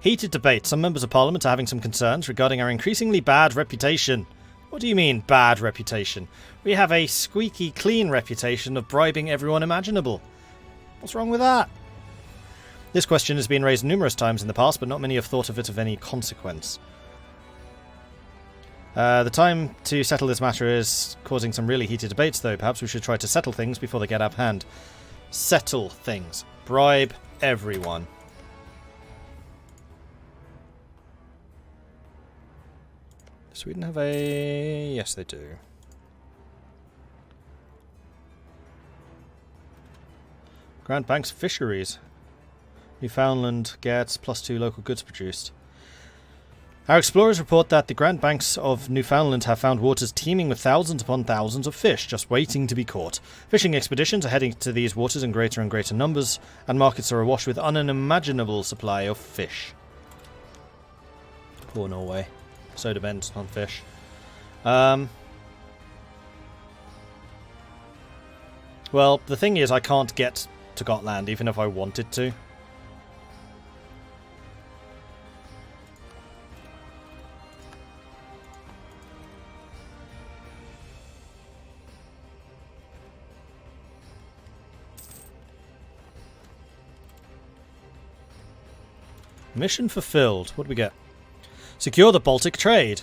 Heated debate. Some members of Parliament are having some concerns regarding our increasingly bad reputation. What do you mean, bad reputation? We have a squeaky clean reputation of bribing everyone imaginable. What's wrong with that? This question has been raised numerous times in the past, but not many have thought of it of any consequence. The time to settle this matter is causing some really heated debates, though. Perhaps we should try to settle things before they get out of hand. Settle things. Bribe everyone. Does Sweden have a... Yes, they do. Grand Banks Fisheries. Newfoundland gets +2 local goods produced. Our explorers report that the Grand Banks of Newfoundland have found waters teeming with thousands upon thousands of fish just waiting to be caught. Fishing expeditions are heading to these waters in greater and greater numbers, and markets are awash with an unimaginable supply of fish. Poor Norway. So dependent on fish. Well, the thing is, I can't get to Gotland even if I wanted to. Mission fulfilled. What do we get? Secure the Baltic trade.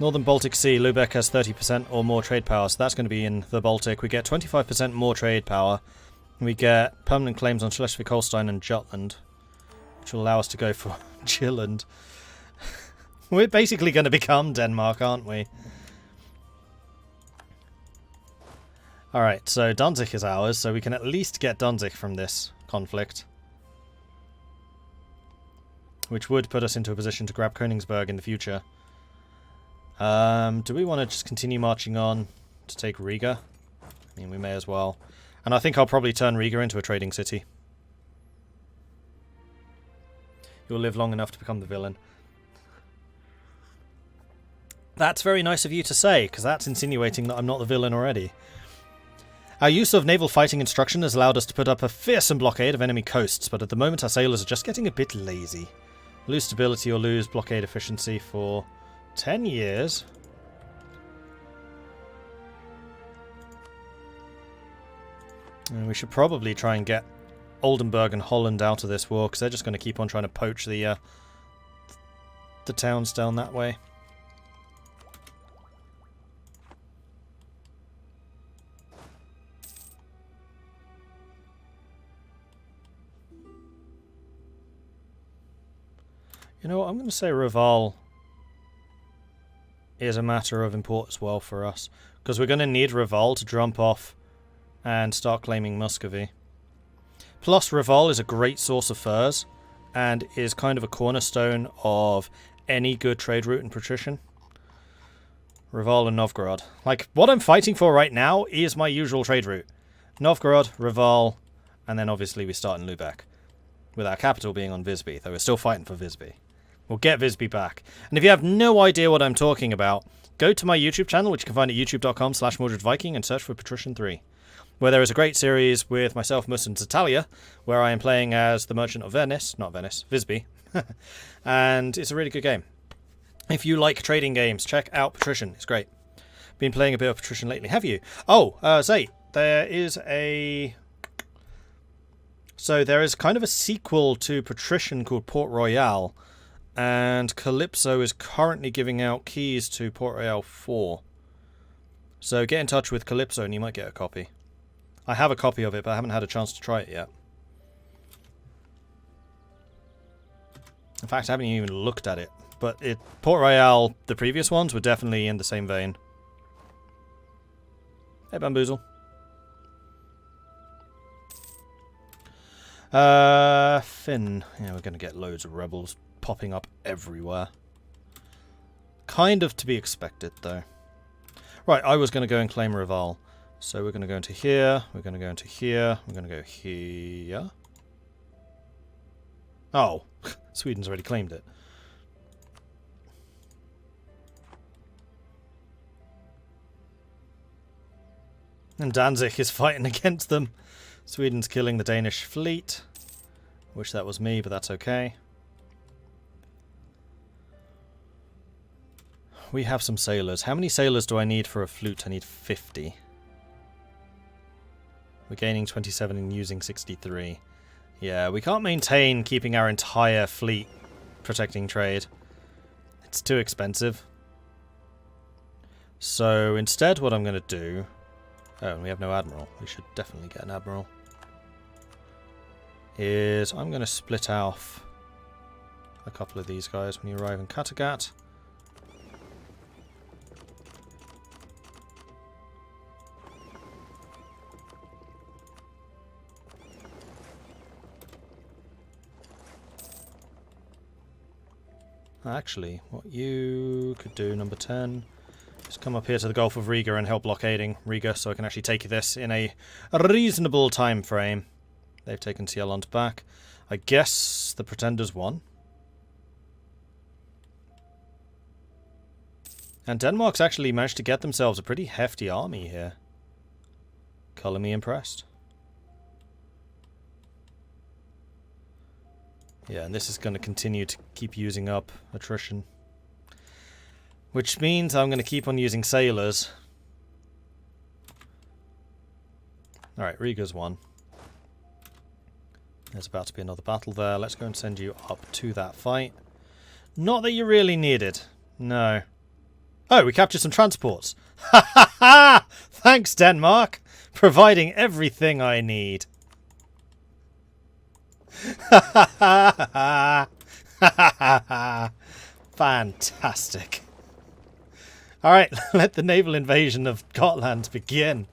Northern Baltic Sea. Lubeck has 30% or more trade power, so that's going to be in the Baltic. We get 25% more trade power. We get permanent claims on Schleswig-Holstein and Jutland, which will allow us to go for Jylland. We're basically going to become Denmark, aren't we? Alright, so Danzig is ours, so we can at least get Danzig from this conflict, which would put us into a position to grab Königsberg in the future. Do we want to just continue marching on to take Riga? I mean, we may as well. And I think I'll probably turn Riga into a trading city. You'll live long enough to become the villain. That's very nice of you to say, because that's insinuating that I'm not the villain already. Our use of naval fighting instruction has allowed us to put up a fearsome blockade of enemy coasts, but at the moment our sailors are just getting a bit lazy. Lose stability or lose blockade efficiency for 10 years. And we should probably try and get Oldenburg and Holland out of this war, because they're just going to keep on trying to poach the towns down that way. You know what, I'm going to say Reval is a matter of import as well for us, because we're going to need Reval to jump off and start claiming Muscovy. Plus, Reval is a great source of furs, and is kind of a cornerstone of any good trade route in patrician. Reval and Novgorod. Like, what I'm fighting for right now is my usual trade route. Novgorod, Reval, and then obviously we start in Lubeck, with our capital being on Visby, though we're still fighting for Visby. We'll get Visby back. And if you have no idea what I'm talking about, go to my YouTube channel, which you can find at youtube.com/MordredViking, and search for Patrician 3, where there is a great series with myself, Mus, and Zatalia, where I am playing as the Merchant of Venice, not Venice, Visby. And it's a really good game. If you like trading games, check out Patrician. It's great. Been playing a bit of Patrician lately. Have you? Oh, Zay, there is a... So there is kind of a sequel to Patrician called Port Royal, and Calypso is currently giving out keys to Port Royal 4. So get in touch with Calypso and you might get a copy. I have a copy of it, but I haven't had a chance to try it yet. In fact, I haven't even looked at it. But Port Royal, the previous ones, were definitely in the same vein. Hey, Bamboozle. Finn. Yeah, we're going to get loads of rebels popping up everywhere. Kind of to be expected, though. Right, I was going to go and claim Reval. So we're going to go into here, we're going to go into here, we're going to go here. Oh, Sweden's already claimed it. And Danzig is fighting against them. Sweden's killing the Danish fleet. Wish that was me, but that's okay. We have some sailors. How many sailors do I need for a flute? I need 50. We're gaining 27 and using 63. Yeah, we can't maintain keeping our entire fleet protecting trade. It's too expensive. So instead what I'm going to do... Oh, and we have no admiral. We should definitely get an admiral. Is I'm going to split off a couple of these guys when you arrive in Kattegat. Actually, what you could do, number 10, is come up here to the Gulf of Riga and help blockading Riga so I can actually take this in a reasonable time frame. They've taken Sieland back. I guess the Pretenders won. And Denmark's actually managed to get themselves a pretty hefty army here. Colour me impressed. Yeah, and this is going to continue to keep using up attrition. Which means I'm going to keep on using sailors. Alright, Riga's won. There's about to be another battle there. Let's go and send you up to that fight. Not that you really need it. No. Oh, we captured some transports. Ha ha ha! Thanks, Denmark! Providing everything I need. Fantastic. Alright, let the naval invasion of Gotland begin.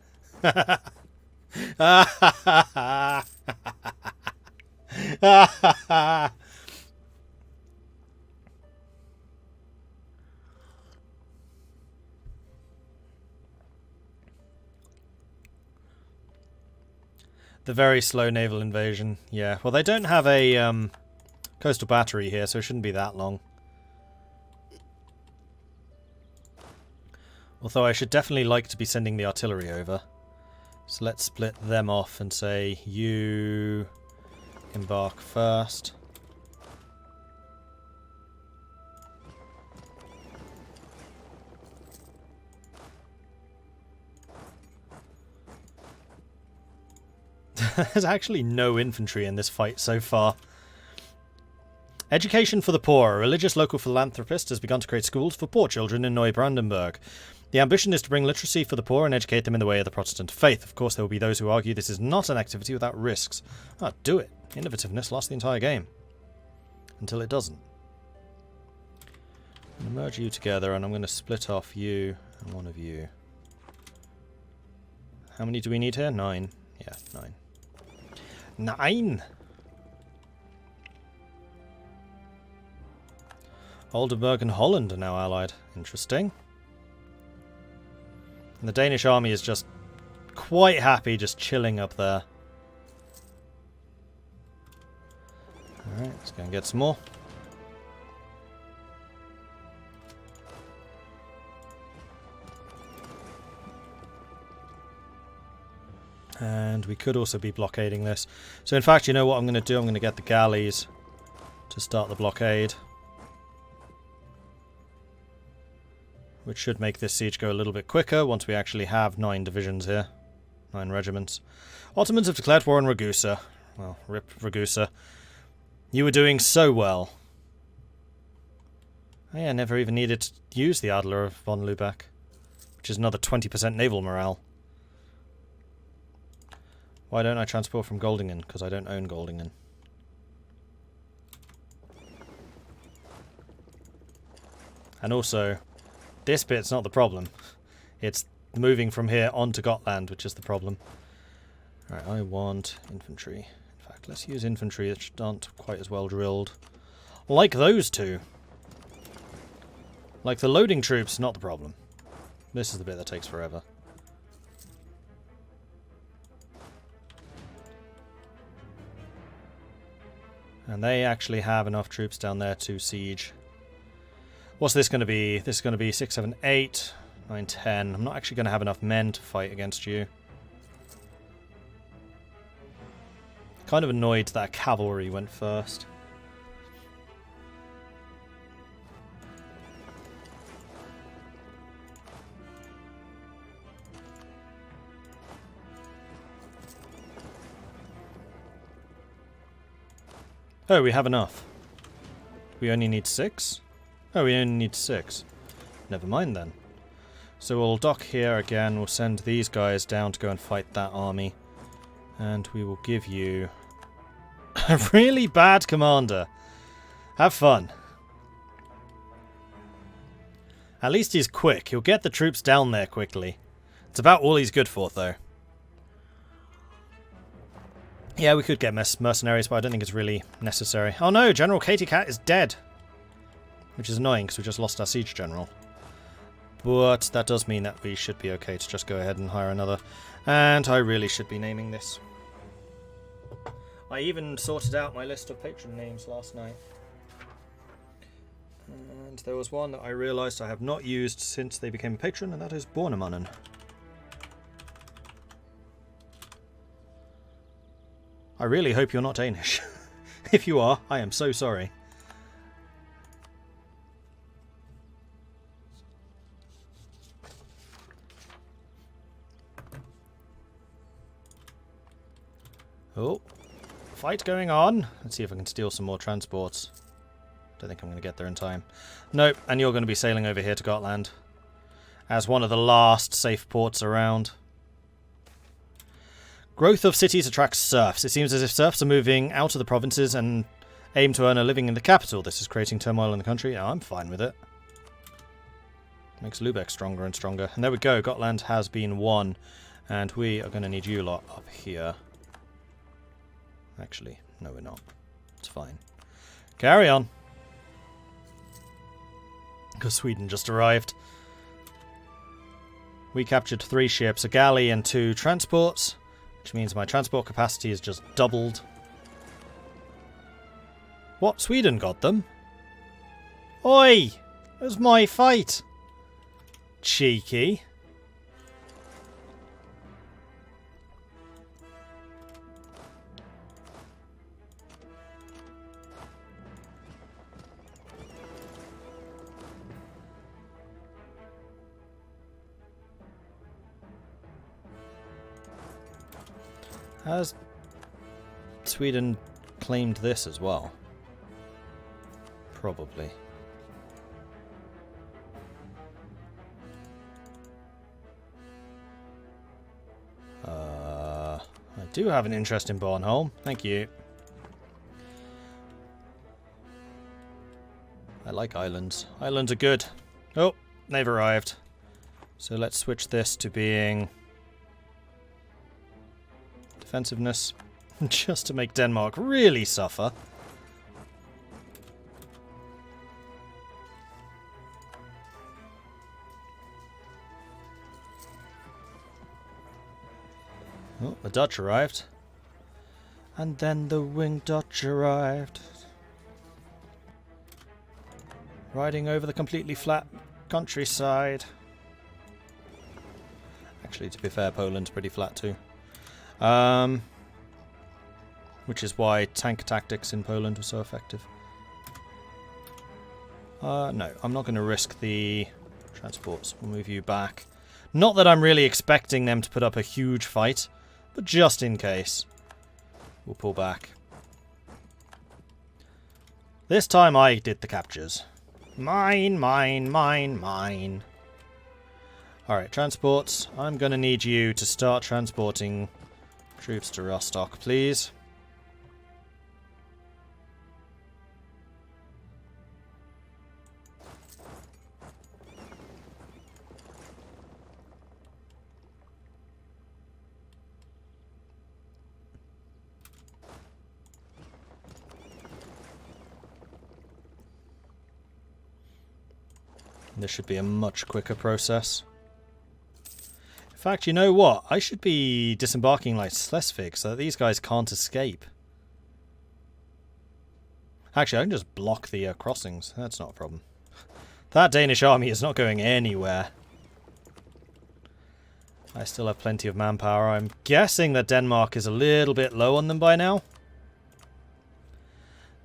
The very slow naval invasion. Yeah, well, they don't have a coastal battery here, so it shouldn't be that long. Although I should definitely like to be sending the artillery over. So let's split them off and say, you embark first. There's actually no infantry in this fight so far. Education for the poor. A religious local philanthropist has begun to create schools for poor children in Neubrandenburg. The ambition is to bring literacy for the poor and educate them in the way of the Protestant faith. Of course, there will be those who argue this is not an activity without risks. Ah, do it. Innovativeness lasts the entire game. Until it doesn't. I'm going to merge you together and I'm going to split off you and one of you. How many do we need here? 9. Yeah, 9. 9! Oldenburg and Holland are now allied. Interesting. And the Danish army is just quite happy just chilling up there. Alright, let's go and get some more. And we could also be blockading this. So in fact, you know what I'm going to do? I'm going to get the galleys to start the blockade. Which should make this siege go a little bit quicker once we actually have 9 divisions here. 9 regiments. Ottomans have declared war on Ragusa. Well, rip Ragusa. You were doing so well. Oh yeah, I never even needed to use the Adler von Lubeck. Which is another 20% naval morale. Why don't I transport from Goldingen? Because I don't own Goldingen. And also, this bit's not the problem. It's moving from here onto Gotland, which is the problem. Alright, I want infantry. In fact, let's use infantry that aren't quite as well drilled. Like those two. Like the loading troops, not the problem. This is the bit that takes forever. And they actually have enough troops down there to siege. What's this going to be? This is going to be 6, 7, 8, 9, 10. I'm not actually going to have enough men to fight against you. Kind of annoyed that cavalry went first. Oh, we have enough. We only need 6? Oh, we only need 6. Never mind then. So we'll dock here again. We'll send these guys down to go and fight that army. And we will give you a really bad commander. Have fun. At least he's quick. He'll get the troops down there quickly. It's about all he's good for, though. Yeah, we could get mercenaries, but I don't think it's really necessary. Oh no, General Katie Cat is dead. Which is annoying, because we just lost our siege general. But that does mean that we should be okay to just go ahead and hire another. And I really should be naming this. I even sorted out my list of patron names last night. And there was one that I realised I have not used since they became a patron, and that is Bornemannen. I really hope you're not Danish. If you are, I am so sorry. Oh, fight going on. Let's see if I can steal some more transports. Don't think I'm going to get there in time. Nope, and you're going to be sailing over here to Gotland as one of the last safe ports around. Growth of cities attracts serfs. It seems as if serfs are moving out of the provinces and aim to earn a living in the capital. This is creating turmoil in the country. Oh, I'm fine with it. Makes Lubeck stronger and stronger. And there we go. Gotland has been won. And we are going to need you lot up here. Actually, no we're not. It's fine. Carry on. Because Sweden just arrived. We captured 3 ships, a galley and 2 transports. Which means my transport capacity is just doubled. What? Sweden got them? Oi! It was my fight! Cheeky. Has Sweden claimed this as well? Probably. I do have an interest in Bornholm. Thank you. I like islands. Islands are good. Oh, they've arrived. So let's switch this to being defensiveness, just to make Denmark really suffer. Oh, the Dutch arrived. And then the winged Dutch arrived. Riding over the completely flat countryside. Actually, to be fair, Poland's pretty flat too. Which is why tank tactics in Poland were so effective. No, I'm not going to risk the transports. We'll move you back. Not that I'm really expecting them to put up a huge fight, but just in case. We'll pull back. This time I did the captures. Mine, mine, mine, mine. Alright, transports. I'm going to need you to start transporting troops to Rostock, please. This should be a much quicker process. In fact, you know what? I should be disembarking like Schleswig so that these guys can't escape. Actually, I can just block the crossings. That's not a problem. That Danish army is not going anywhere. I still have plenty of manpower. I'm guessing that Denmark is a little bit low on them by now.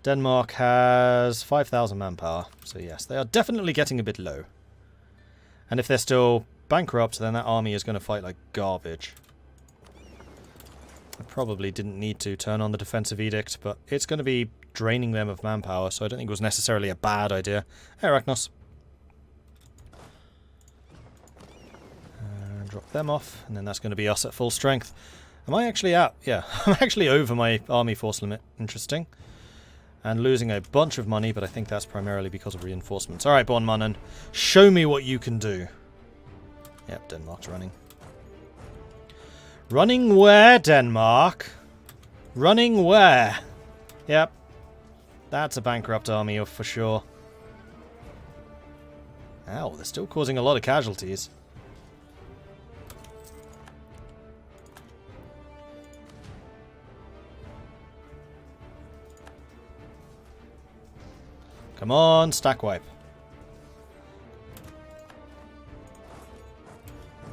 Denmark has 5,000 manpower. So yes, they are definitely getting a bit low. And if they're still bankrupt, then that army is going to fight like garbage. I probably didn't need to turn on the defensive edict, but it's going to be draining them of manpower, so I don't think it was necessarily a bad idea. Hey, Ragnos. And drop them off, and then that's going to be us at full strength. Am I actually out? Yeah, I'm actually over my army force limit. Interesting. And losing a bunch of money, but I think that's primarily because of reinforcements. Alright, Bonmannen, show me what you can do. Yep, Denmark's running. Running where, Denmark? Running where? Yep. That's a bankrupt army for sure. Ow, they're still causing a lot of casualties. Come on, stack wipe.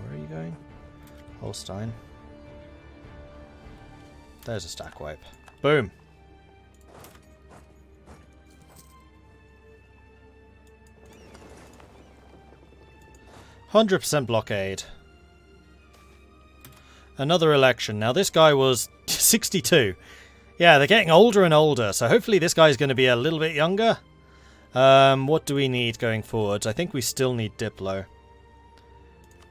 Where are you going? Holstein. There's a stack wipe. Boom. "100% blockade." Another election. Now this guy was 62. Yeah, they're getting older and older, so hopefully this guy's going to be a little bit younger. What do we need going forward? I think we still need Diplo.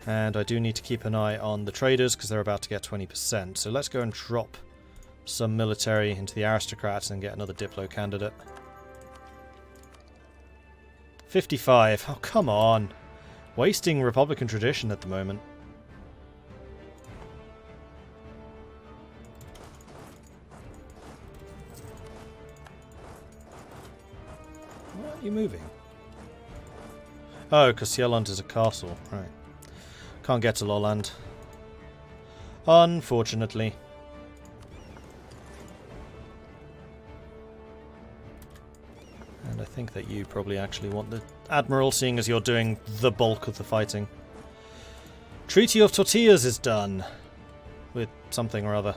And I do need to keep an eye on the traders because they're about to get 20%. So let's go and drop some military into the aristocrats and get another Diplo candidate. 55. Oh, come on. Wasting Republican tradition at the moment. Why aren't you moving? Oh, because Sjelland is a castle. Right. Can't get to Lolland. Unfortunately. And I think that you probably actually want the Admiral, seeing as you're doing the bulk of the fighting. Treaty of Tortillas is done. With something or other.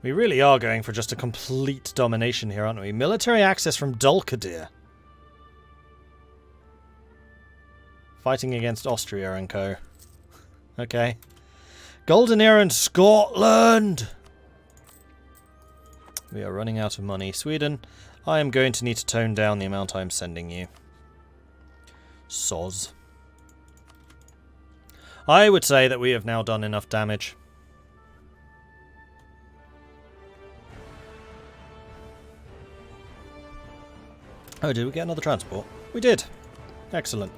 We really are going for just a complete domination here, aren't we? Military access from Dulkadir. Fighting against Austria and co. Okay. Golden Era in Scotland! We are running out of money. Sweden, I am going to need to tone down the amount I'm sending you. Soz. I would say that we have now done enough damage. Oh, did we get another transport? We did. Excellent.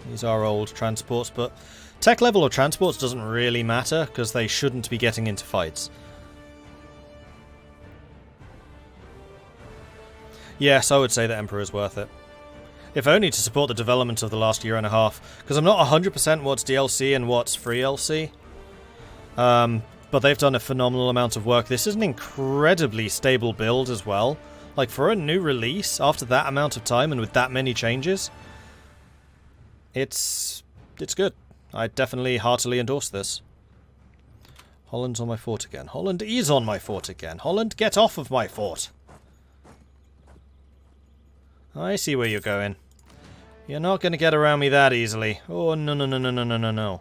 These are old transports, but tech level of transports doesn't really matter because they shouldn't be getting into fights. Yes, I would say that Emperor is worth it. If only to support the development of the last year and a half, because I'm not 100% what's DLC and what's free LC. But they've done a phenomenal amount of work. This is an incredibly stable build as well. Like, for a new release, after that amount of time and with that many changes, it's good. I definitely heartily endorse this. Holland's on my fort again. Holland is on my fort again. Holland, get off of my fort. I see where you're going. You're not going to get around me that easily. Oh, no, no, no, no, no, no, no, no.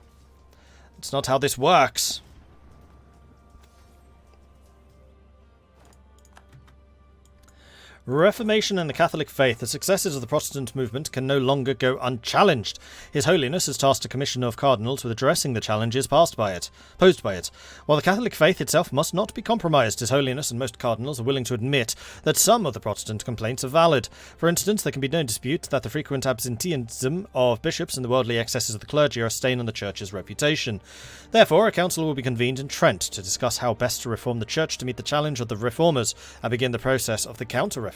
That's not how this works. Reformation and the Catholic faith, the successes of the Protestant movement can no longer go unchallenged. His Holiness has tasked a commission of cardinals with addressing the challenges posed by it. While the Catholic faith itself must not be compromised, His Holiness and most cardinals are willing to admit that some of the Protestant complaints are valid. For instance, there can be no dispute that the frequent absenteeism of bishops and the worldly excesses of the clergy are a stain on the Church's reputation. Therefore, a council will be convened in Trent to discuss how best to reform the Church to meet the challenge of the reformers and begin the process of the counter-reformation.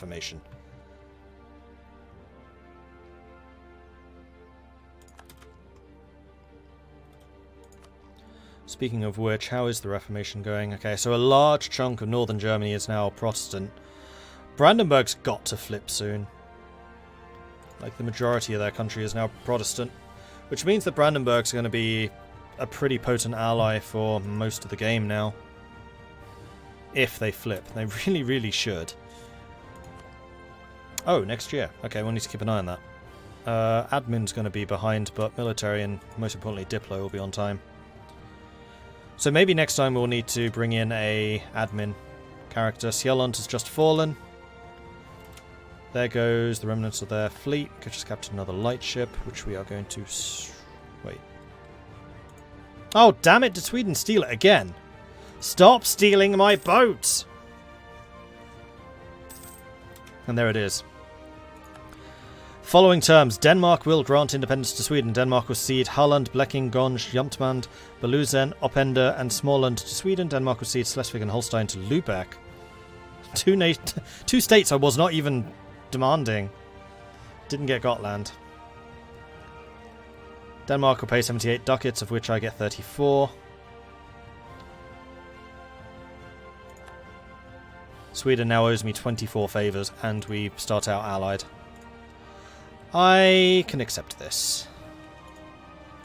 Speaking of which, how is the Reformation going? Okay, so a large chunk of northern Germany is now Protestant. Brandenburg's got to flip soon. Like, the majority of their country is now Protestant. Which means that Brandenburg's going to be a pretty potent ally for most of the game now. If they flip. They really, really should. Oh, next year. Okay, we'll need to keep an eye on that. Admin's going to be behind, but military and, most importantly, Diplo will be on time. So maybe next time we'll need to bring in a admin character. Sjelland has just fallen. There goes the remnants of their fleet. Could just capture another light ship, which we are going to... Wait. Oh, damn it! Did Sweden steal it again? Stop stealing my boats! And there it is. Following terms. Denmark will grant independence to Sweden. Denmark will cede Halland, Bleking, Gonj, Jomtland, Belusen, Openda and Småland to Sweden. Denmark will cede Schleswig and Holstein to Lubeck. Two states I was not even demanding. Didn't get Gotland. Denmark will pay 78 ducats, of which I get 34. Sweden now owes me 24 favours, and we start out allied. I can accept this.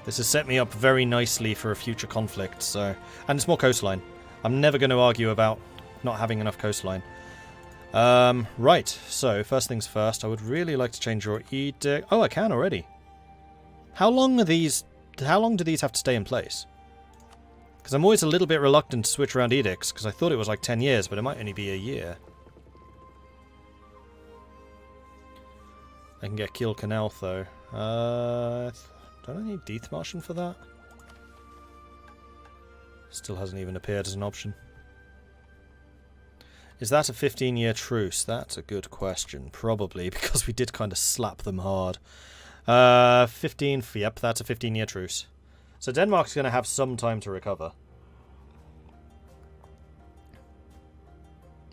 This has set me up very nicely for a future conflict, so... And it's more coastline. I'm never going to argue about not having enough coastline. Right, so first things first, I would really like to change your edict. Oh, I can already. How long do these have to stay in place? Because I'm always a little bit reluctant to switch around edicts, because I thought it was like 10 years, but it might only be a year. I can get Kiel Canal though. Don't I need Deathmarschen for that? Still hasn't even appeared as an option. Is that a 15-year truce? That's a good question. Probably, because we did kind of slap them hard. 15... Yep, that's a 15-year truce. So Denmark's going to have some time to recover.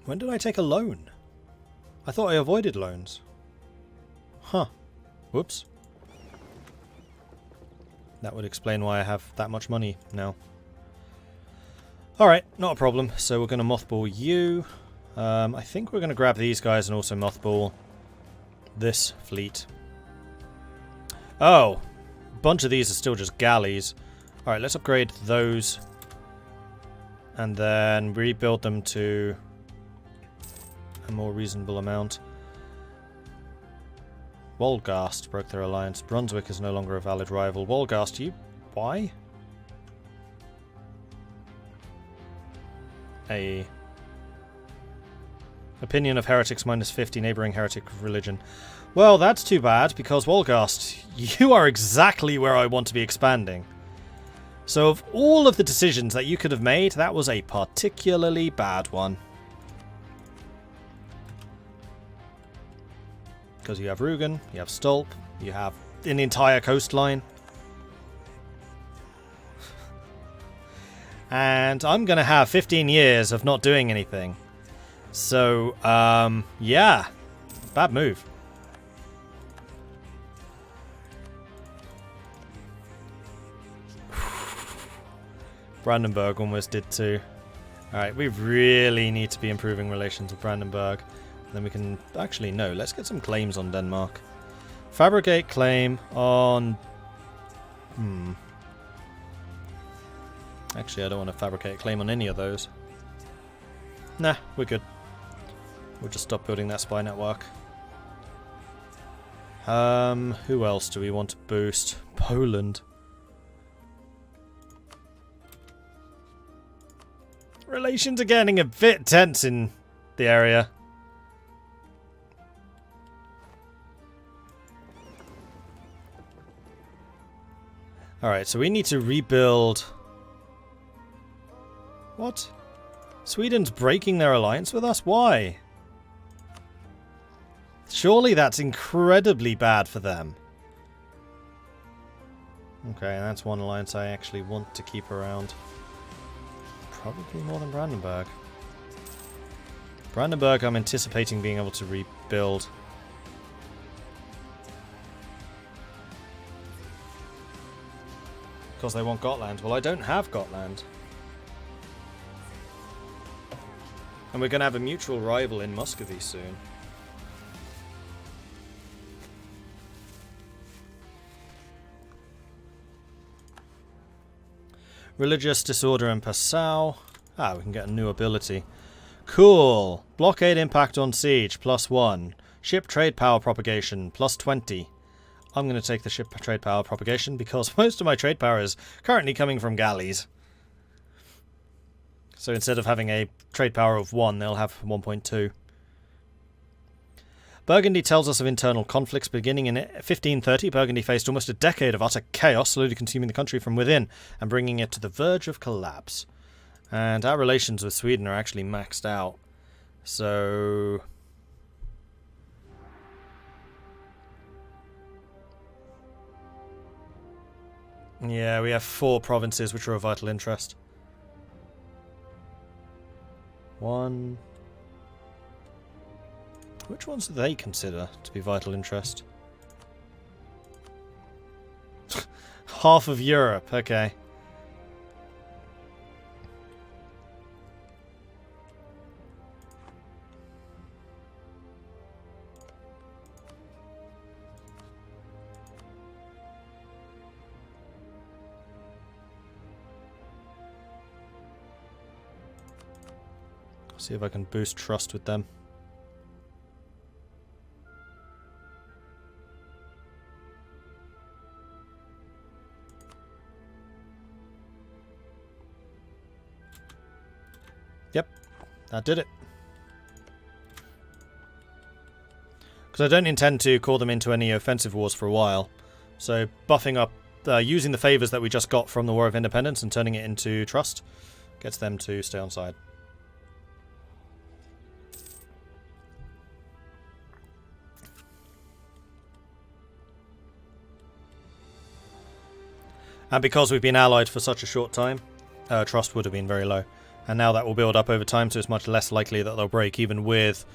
When did I take a loan? I thought I avoided loans. Huh. Whoops. That would explain why I have that much money now. Alright, not a problem. So we're going to mothball you. I think we're going to grab these guys and also mothball this fleet. Oh, a bunch of these are still just galleys. Alright, let's upgrade those. And then rebuild them to a more reasonable amount. Wolgast broke their alliance. Brunswick is no longer a valid rival. Wolgast, you... Why? A... Opinion of heretics minus 50, neighbouring heretic religion. Well, that's too bad, because Wolgast, you are exactly where I want to be expanding. So of all of the decisions that you could have made, that was a particularly bad one. Because you have Rügen, you have Stolp, you have an entire coastline. And I'm going to have 15 years of not doing anything. So, yeah. Bad move. Brandenburg almost did too. Alright, we really need to be improving relations with Brandenburg. Then we can... Actually, no. Let's get some claims on Denmark. Fabricate claim on... Actually, I don't want to fabricate a claim on any of those. Nah, we're good. We'll just stop building that spy network. Who else do we want to boost? Poland. Relations are getting a bit tense in the area. Alright, so we need to rebuild... What? Sweden's breaking their alliance with us? Why? Surely that's incredibly bad for them. Okay, that's one alliance I actually want to keep around. Probably more than Brandenburg. Brandenburg I'm anticipating being able to rebuild. Because they want Gotland. Well, I don't have Gotland. And we're going to have a mutual rival in Muscovy soon. Religious disorder in Passau. Ah, we can get a new ability. Cool. Blockade impact on siege, +1. Ship trade power propagation, +20. I'm going to take the ship trade power propagation because most of my trade power is currently coming from galleys. So instead of having a trade power of 1, they'll have 1.2. Burgundy tells us of internal conflicts. Beginning in 1530, Burgundy faced almost a decade of utter chaos, slowly consuming the country from within and bringing it to the verge of collapse. And our relations with Sweden are actually maxed out. So... yeah, we have 4 provinces which are of vital interest. 1... which ones do they consider to be vital interest? Half of Europe, okay. See if I can boost trust with them. Yep, that did it. Because I don't intend to call them into any offensive wars for a while. So buffing up, using the favours that we just got from the War of Independence and turning it into trust gets them to stay on side. And because we've been allied for such a short time, trust would have been very low. And now that will build up over time, so it's much less likely that they'll break, even with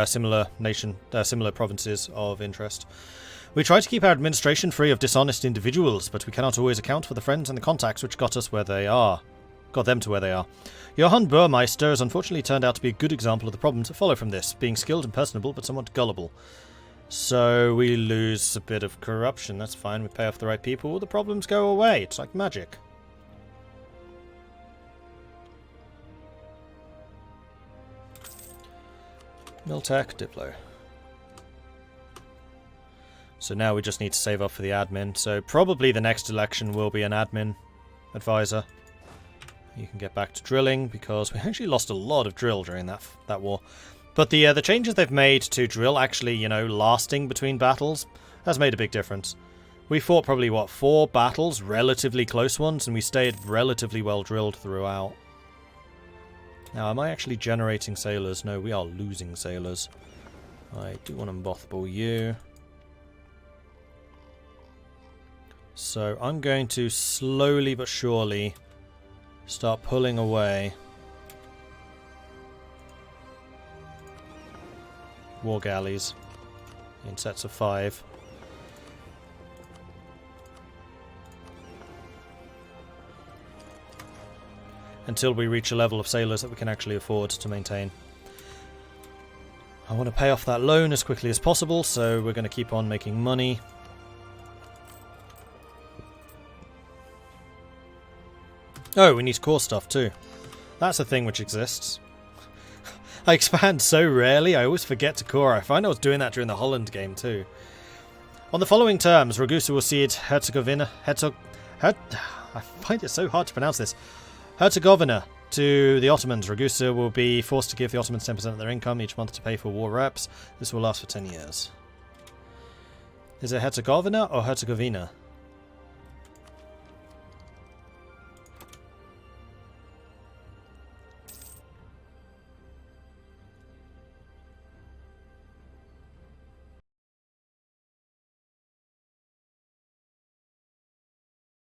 similar provinces of interest. We try to keep our administration free of dishonest individuals, but we cannot always account for the friends and the contacts which got them to where they are. Johann Burmeister has unfortunately turned out to be a good example of the problems that follow from this, being skilled and personable, but somewhat gullible. So we lose a bit of corruption, that's fine, we pay off the right people, the problems go away, it's like magic. Miltech, Diplo. So now we just need to save up for the admin, so probably the next election will be an admin advisor. You can get back to drilling, because we actually lost a lot of drill during that war. But the changes they've made to drill actually, you know, lasting between battles has made a big difference. We fought probably, what, 4 battles, relatively close ones, and we stayed relatively well drilled throughout. Now, am I actually generating sailors? No, we are losing sailors. I do want to mothball you. So I'm going to slowly but surely start pulling away war galleys in sets of 5. Until we reach a level of sailors that we can actually afford to maintain. I want to pay off that loan as quickly as possible, so we're going to keep on making money. Oh, we need core stuff too. That's a thing which exists. I expand so rarely, I always forget to core. I find I was doing that during the Holland game too. On the following terms, Ragusa will cede Herzegovina... I find it so hard to pronounce this. Herzegovina to the Ottomans. Ragusa will be forced to give the Ottomans 10% of their income each month to pay for war reps. This will last for 10 years. Is it Herzegovina or Herzegovina?